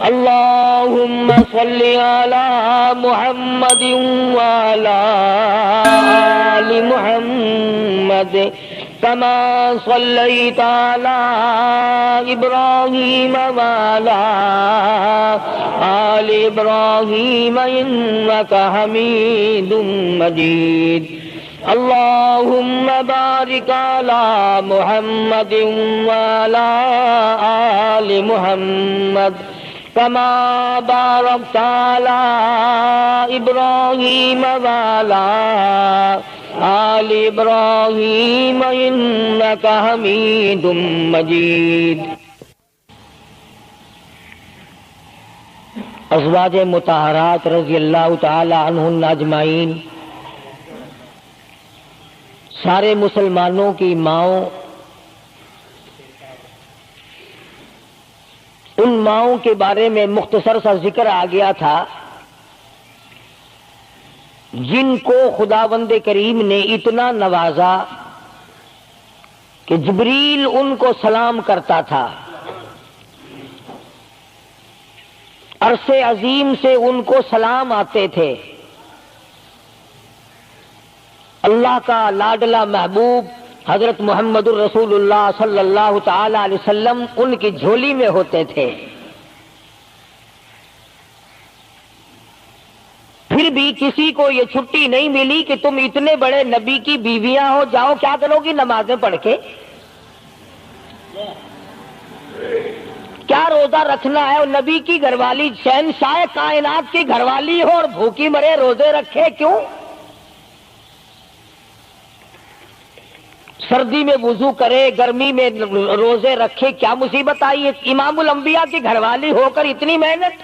اللهم صل على محمد وعلى آل محمد كما صليت على إبراهيم وعلى آل إبراهيم إنك حميد مجيد اللهم بارك على محمد وعلى آل محمد كما باركت على إبراهيم وعلى آل إبراهيم إنك حميد مجيد۔ ازواج مطہرات رضی اللہ تعالی عنہن اجمعین، سارے مسلمانوں کی ماؤں، ان ماؤں کے بارے میں مختصر سا ذکر آ گیا تھا جن کو خداوند کریم نے اتنا نوازا کہ جبریل ان کو سلام کرتا تھا، عرش عظیم سے ان کو سلام آتے تھے۔ اللہ کا لاڈلا محبوب حضرت محمد الرسول اللہ صلی اللہ تعالی علیہ وسلم ان کی جھولی میں ہوتے تھے۔ پھر بھی کسی کو یہ چھٹی نہیں ملی کہ تم اتنے بڑے نبی کی بیویاں ہو، جاؤ کیا کرو گی نمازیں پڑھ کے؟ کیا روزہ رکھنا ہے؟ اور نبی کی گھر والی شہنشاہ کائنات کی گھر والی ہو اور بھوکی مرے، روزے رکھے کیوں؟ سردی میں وضو کرے، گرمی میں روزے رکھے، کیا مصیبت آئی ہے؟ امام الانبیاء کی گھر والی ہو کر اتنی محنت؟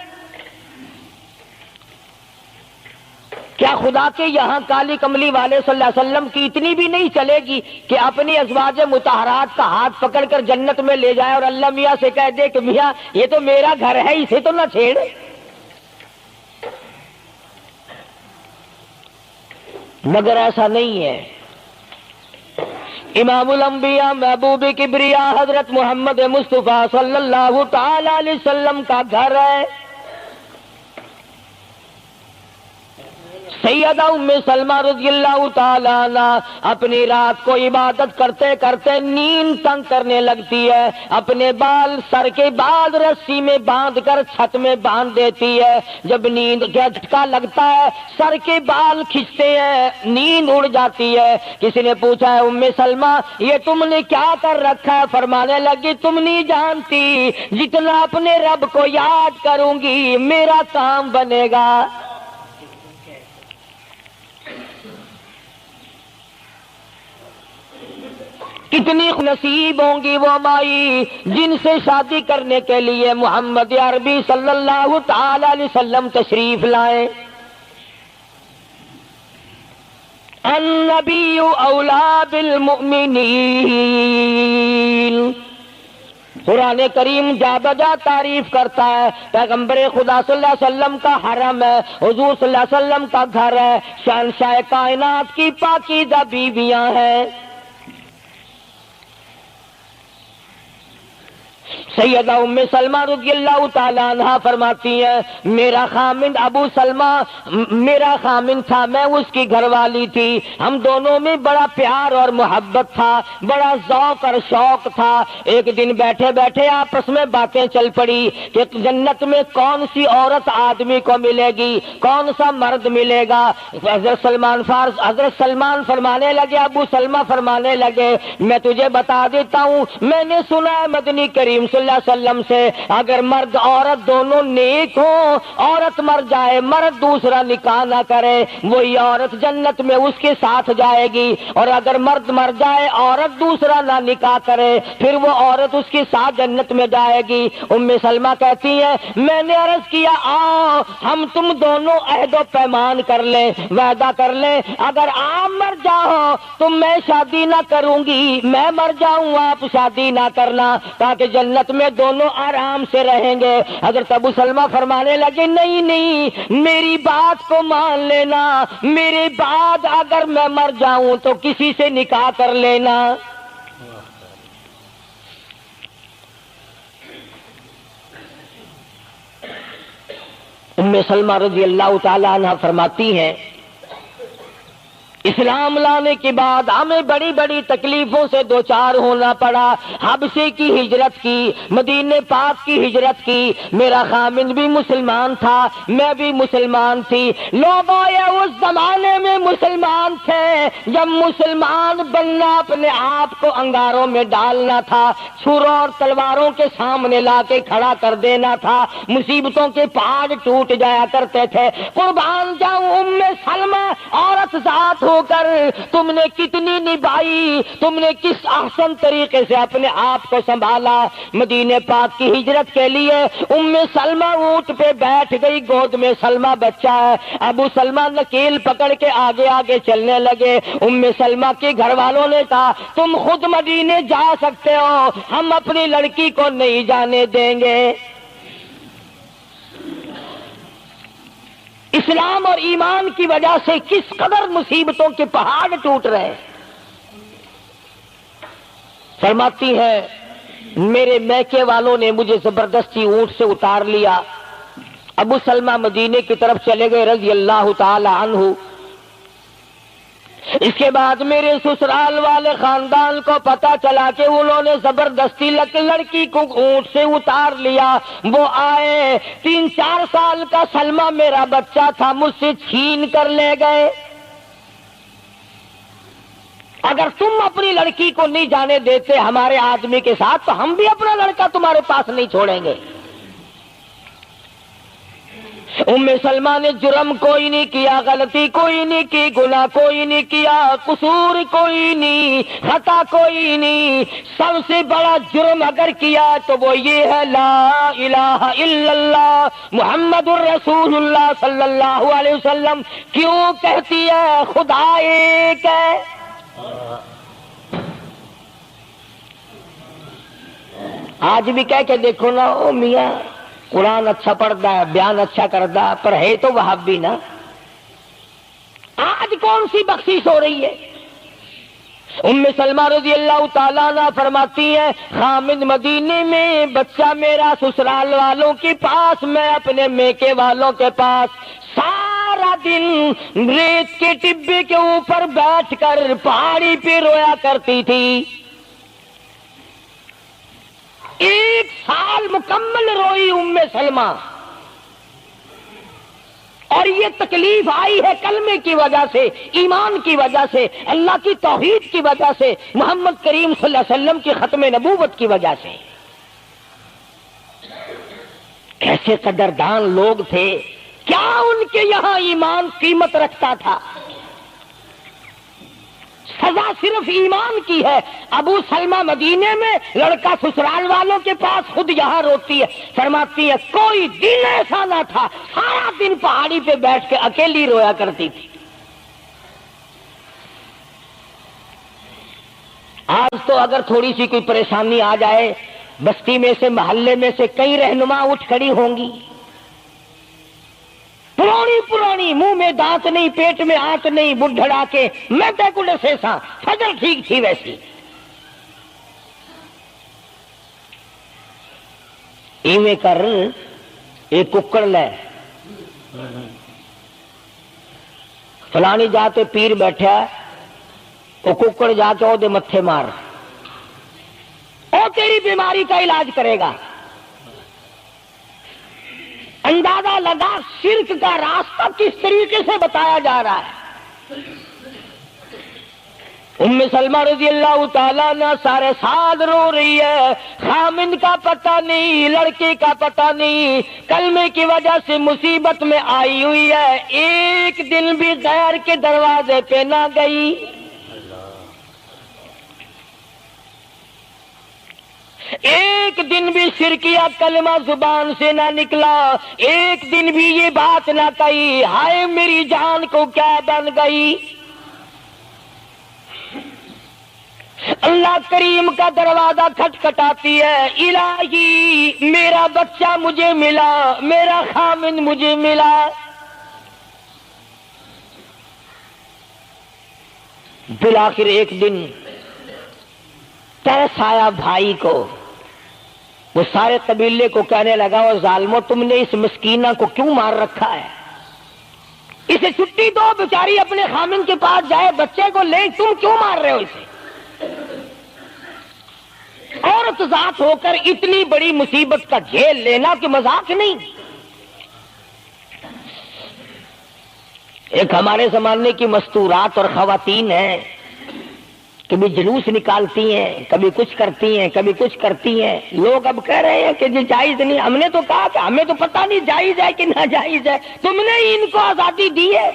کیا خدا کے یہاں کالی کملی والے صلی اللہ علیہ وسلم کی اتنی بھی نہیں چلے گی کہ اپنی ازواج مطہرات کا ہاتھ پکڑ کر جنت میں لے جائے اور اللہ میاں سے کہہ دے کہ میاں یہ تو میرا گھر ہے، اسے تو نہ چھیڑ؟ مگر ایسا نہیں ہے۔ امام الانبیاء محبوب کبریا حضرت محمد مصطفیٰ صلی اللہ تعالی علیہ وسلم کا گھر ہے۔ سیدہ ام سلمہ رضی اللہ تعالی عنہ اپنی رات کو عبادت کرتے کرتے نیند تنگ کرنے لگتی ہے، اپنے بال سر کے بعد رسی میں باندھ کر چھت میں باندھ دیتی ہے۔ جب نیند کا جھٹکا لگتا ہے، سر کے بال کھنچتے ہیں، نیند اڑ جاتی ہے۔ کسی نے پوچھا ہے ام سلمہ یہ تم نے کیا کر رکھا ہے؟ فرمانے لگی تم نہیں جانتی، جتنا اپنے رب کو یاد کروں گی میرا کام بنے گا۔ کتنی نصیب ہوں گی وہ مائی جن سے شادی کرنے کے لیے محمد عربی صلی اللہ تعالی علیہ وسلم تشریف لائے۔ النبی اولا بالمؤمنین، قرآن کریم جا بجا تعریف کرتا ہے، پیغمبر خدا صلی اللہ علیہ وسلم کا حرم ہے، حضور صلی اللہ علیہ وسلم کا گھر ہے، شہنشاہ کائنات کی پاکیزہ بیویاں ہیں۔ سیدہ ام سلمہ رضی اللہ تعالی عنہ فرماتی ہیں میرا خامند ابو سلمہ میرا خامند تھا، میں اس کی گھر والی تھی، ہم دونوں میں بڑا پیار اور محبت تھا، بڑا ذوق اور شوق تھا۔ ایک دن بیٹھے بیٹھے آپس میں باتیں چل پڑی کہ جنت میں کون سی عورت آدمی کو ملے گی، کون سا مرد ملے گا۔ حضرت سلمان فرمانے لگے، ابو سلمہ فرمانے لگے میں تجھے بتا دیتا ہوں، میں نے سنا ہے مدنی کریم صلی اللہ علیہ وسلم سے اگر مرد عورت دونوں نیک ہوں، عورت مر جائے مرد دوسرا نکاح نہ کرے، وہی عورت جنت میں اس کے ساتھ جائے گی، اور اگر مرد مر جائے عورت دوسرا نہ نکاح کرے پھر وہ عورت اس کے ساتھ جنت میں جائے گی۔ ام سلمہ کہتی ہے میں نے عرض کیا آؤ ہم تم دونوں عہد و پیمان کر لیں، وعدہ کر لیں، اگر آپ مر جاؤ تو میں شادی نہ کروں گی، میں مر جاؤں آپ شادی نہ کرنا، تاکہ جنت میں دونوں آرام سے رہیں گے۔ حضرت ابو سلمہ فرمانے لگے نہیں نہیں میری بات کو مان لینا، میرے بعد اگر میں مر جاؤں تو کسی سے نکاح کر لینا۔ ام سلمہ رضی اللہ تعالی عنہ فرماتی ہیں اسلام لانے کے بعد ہمیں بڑی بڑی تکلیفوں سے دوچار ہونا پڑا. حبشے کی ہجرت کی, مدینے پاک کی ہجرت کی. میرا خامند بھی مسلمان تھا, میں بھی مسلمان تھی. لوگ اس زمانے میں مسلمان تھے جب مسلمان بننا اپنے آپ کو انگاروں میں ڈالنا تھا, چھروں اور تلواروں کے سامنے لا کے کھڑا کر دینا تھا. مصیبتوں کے پہاڑ ٹوٹ جایا کرتے تھے. قربان جاؤں ام سلمہ عورت ذات ہو کر تم نے کتنی نبھائی, تم نے کس احسن طریقے سے اپنے آپ کو سنبھالا. مدینے پاک کی ہجرت کے لیے ام سلمہ اونٹ پہ بیٹھ گئی, گود میں سلمہ بچہ ہے. ابو سلمہ نکیل پکڑ کے آگے آگے چلنے لگے. ام سلمہ کے گھر والوں نے کہا تم خود مدینے جا سکتے ہو, ہم اپنی لڑکی کو نہیں جانے دیں گے. اسلام اور ایمان کی وجہ سے کس قدر مصیبتوں کے پہاڑ ٹوٹ رہے. فرماتی ہے میرے میکے والوں نے مجھے زبردستی اونٹ سے اتار لیا. ابو سلمہ مدینے کی طرف چلے گئے رضی اللہ تعالی عنہ. اس کے بعد میرے سسرال والے خاندان کو پتا چلا کہ انہوں نے زبردستی لڑکی کو اونٹ سے اتار لیا. وہ آئے, 3-4 سال کا سلمہ میرا بچہ تھا, مجھ سے چھین کر لے گئے. اگر تم اپنی لڑکی کو نہیں جانے دیتے ہمارے آدمی کے ساتھ تو ہم بھی اپنا لڑکا تمہارے پاس نہیں چھوڑیں گے. ام سلمہ نے جرم کوئی نہیں کیا, غلطی کوئی نہیں کی, گناہ کوئی نہیں کیا, قصور کوئی نہیں, خطا کوئی نہیں. سب سے بڑا جرم اگر کیا تو وہ یہ ہے لا الہ الا اللہ محمد الرسول اللہ صلی اللہ علیہ وسلم. کیوں کہتی ہے خدا ایک ہے. آج بھی کہہ کے دیکھو نا, او میاں قرآن اچھا پڑھتا ہے, بیان اچھا کرتا ہے, پر ہے تو وہابی نا. آج کون سی بخشش ہو رہی ہے. ام سلمہ رضی اللہ تعالیٰ عنہ فرماتی ہے خامد مدینے میں, بچہ میرا سسرال والوں کے پاس, میں اپنے میکے والوں کے پاس. سارا دن ریت کے ٹبے کے اوپر بیٹھ کر پہاڑی پہ رویا کرتی تھی. 1 سال مکمل روئی ام سلمہ. اور یہ تکلیف آئی ہے کلمے کی وجہ سے, ایمان کی وجہ سے, اللہ کی توحید کی وجہ سے, محمد کریم صلی اللہ علیہ وسلم کی ختم نبوت کی وجہ سے. کیسے قدردان لوگ تھے, کیا ان کے یہاں ایمان قیمت رکھتا تھا. سزا صرف ایمان کی ہے. ابو سلمہ مدینے میں, لڑکا سسرال والوں کے پاس, خود یہاں روتی ہے. فرماتی ہے کوئی دن ایسا نہ تھا, سارا دن پہاڑی پہ بیٹھ کے اکیلی رویا کرتی تھی. آج تو اگر تھوڑی سی کوئی پریشانی آ جائے, بستی میں سے, محلے میں سے کئی رہنما اٹھ کھڑی ہوں گی. پرانی منہ میں دانت نہیں, پیٹ میں آنت نہیں, بڑھڑا کے میں تے سے سا فجر ٹھیک تھی ویسی. ایویں کر ایک ککڑ لے, فلانی جاتے پیر بیٹھا, وہ ککڑ جا کے وہ دے متھے مار, وہ تیری بیماری کا علاج کرے گا. اندازہ لگا شرک کا راستہ کس طریقے سے بتایا جا رہا ہے. ام سلمہ رضی اللہ تعالیٰ عنہ سارے سال رو رہی ہے. خامند کا پتہ نہیں, لڑکے کا پتہ نہیں, کلمے کی وجہ سے مصیبت میں آئی ہوئی ہے. ایک دن بھی غیر کے دروازے پہ نہ گئی. ایک دن بھی شرکیہ کلمہ زبان سے نہ نکلا. ایک دن بھی یہ بات نہ کہی ہائے میری جان کو کیا بن گئی. اللہ کریم کا دروازہ کھٹکھٹاتی ہے, الہی میرا بچہ مجھے ملا, میرا خامن مجھے ملا. بالآخر ایک دن ترس آیا بھائی کو, وہ سارے قبیلے کو کہنے لگا اور ظالمو تم نے اس مسکینہ کو کیوں مار رکھا ہے؟ اسے چھٹی دو، بیچاری اپنے خامن کے پاس جائے، بچے کو لے، تم کیوں مار رہے ہو اسے؟ عورت ذات ہو کر اتنی بڑی مصیبت کا جھیل لینا کہ مذاق نہیں۔ ایک ہمارے زمانے کی مستورات اور خواتین ہیں، کبھی جلوس نکالتی ہیں، کبھی کچھ کرتی ہیں، کبھی کچھ کرتی ہیں۔ لوگ اب کہہ رہے ہیں کہ یہ جائز نہیں۔ ہم نے تو کہا کہ ہمیں تو پتہ نہیں جائز ہے کہ ناجائز ہے، تم نے ان کو آزادی دی ہے،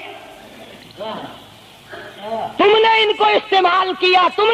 تم نے ان کو استعمال کیا، تم